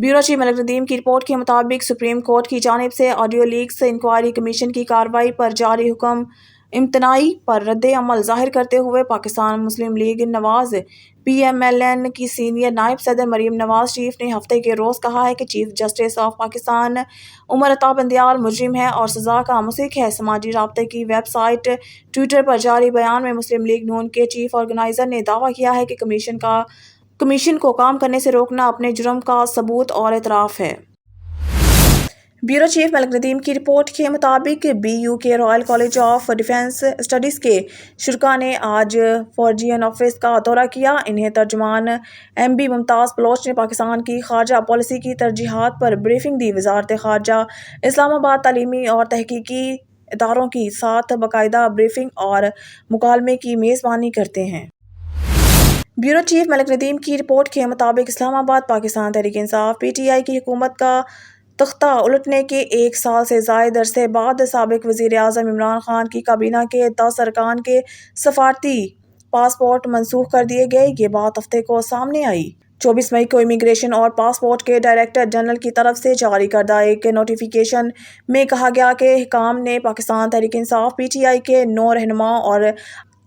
Bureau chief Malik Nadeem की report के मुताबिक सुप्रीम कोर्ट की जानिब से ऑडियो लीक्स इंक्वायरी कमीशन की कार्रवाई पर जारी हुक्म इम्तनाई पर रद्द अमल ज़ाहिर करते हुए पाकिस्तान मुस्लिम लीग नवाज PMLN की सीनियर नायब सदर मरीम नवाज चीफ ने हफ्ते के रोज़ कहा है कि chief justice of Pakistan Umar Ata Bandial मुजरिम है और सज़ा का मुस्तहिक है। समाजी राब्ते की वेबसाइट ट्विटर पर जारी बयान में मुस्लिम लीग नून के चीफ ऑर्गेनाइजर ने दावा किया है कि कमीशन को काम करने से रोकना अपने जुर्म का सबूत और एतराफ़ है। ब्यूरो चीफ मलिक नदीम की रिपोर्ट के मुताबिक BU के royal college of defence studies के शुरा ने आज फौजियन ऑफिस का दौरा किया। इन्हें तर्जुमान MB मुमताज़ बलोच ने पाकिस्तान की खारजा पॉलिसी की तरजीहात पर ब्रीफिंग दी। वज़ारत खारजा इस्लामाबाद तालीमी और तहकीकी इदारों की साथ बाकायदा ब्रीफिंग और मुकालमे की मेज़बानी करते हैं। ब्यूरो चीफ मलिक नदीम की रिपोर्ट के मुताबिक इस्लामाबाद पाकिस्तान तहरीक इंसाफ PTI की हुकूमत का तख्ता उलटने के 1 साल से ज़ायद अरसे बाद साबिक वज़ीर आज़म इमरान खान की काबीना के 10 अरकान के सफारती पासपोर्ट मनसूख कर दिए गए। ये बात हफ्ते को सामने आई। 24 मई को इमिग्रेशन और पासपोर्ट के डायरेक्टर जनरल की तरफ से जारी करदा एक नोटिफिकेशन में कहा गया कि हुकाम ने पाकिस्तान तहरीक इंसाफ PTI के 9 रहनुमाओं और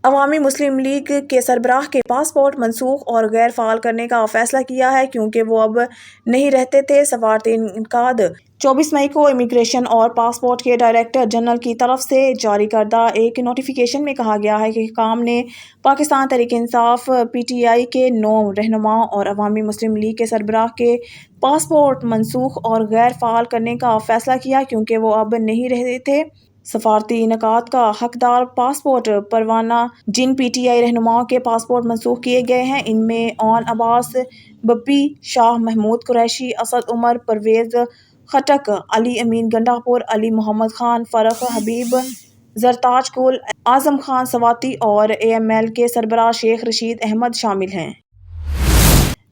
अवामी मुस्लिम लीग के सरबराह के पासपोर्ट मनसूख और गैर फ़ाल करने का फैसला किया है क्योंकि वो अब नहीं रहते थे। सफारती इनकाद 24 मई को इमिग्रेशन और पासपोर्ट के डायरेक्टर जनरल की तरफ से जारी करदा एक नोटिफिकेशन में कहा गया है कि हुकाम ने पाकिस्तान तहरीक इंसाफ PTI के 9 रहनुमाओं और अवामी मुस्लिम लीग के सरबराह के पासपोर्ट मनसूख और गैर फ़ाल करने का फैसला किया क्योंकि वो अब नहीं रहे थे। सफारती इनकाद का हकदार पासपोर्ट परवाना जिन PTI रहनुमाओं के पासपोर्ट मनसूख किए गए हैं इनमें ओन अब्बास, बप्पी, शाह महमूद कुरैशी, असद उमर, परवेज खटक, अली अमीन गंडापुर, अली मोहम्मद खान फरख, हबीब जरताज कुल, आजम खान सवाती और AML के सरबराह शेख रशीद अहमद शामिल हैं।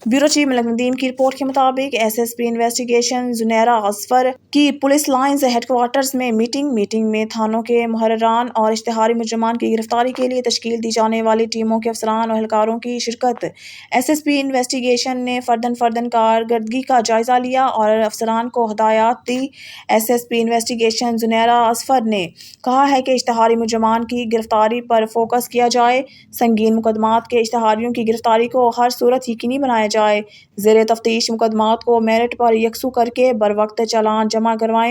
ब्यूरो चीफ मलिक नदीम की रिपोर्ट के मुताबिक SSP इन्वेस्टिगेशन जुनैरा असफर की पुलिस लाइन्स हेडक्वार्टर्स में मीटिंग में थानों के मुहर्ररान और इश्तिहारी मुजरिमान की गिरफ्तारी के लिए तश्कील दी जाने वाली टीमों के अफसरान और एहलकारों की शिरकत। SSP इन्वेस्टिगेशन ने फर्दन कारकर्दगी का जायजा लिया और अफसरान को हदायत दी। SSP इन्वेस्टिगेशन जुनैरा असफर ने कहा है कि इश्तिहारी मुजरिमान की गिरफ्तारी पर फोकस किया जाए। संगीन मुकदमात के इश्तिहारियों की गिरफ्तारी को हर सूरत यकीनी बनाया जाए। ज़ेरे तफ्तीश मुकदमात को मेरिट पर यकसू करके बर वक्त चालान जमा करवाएं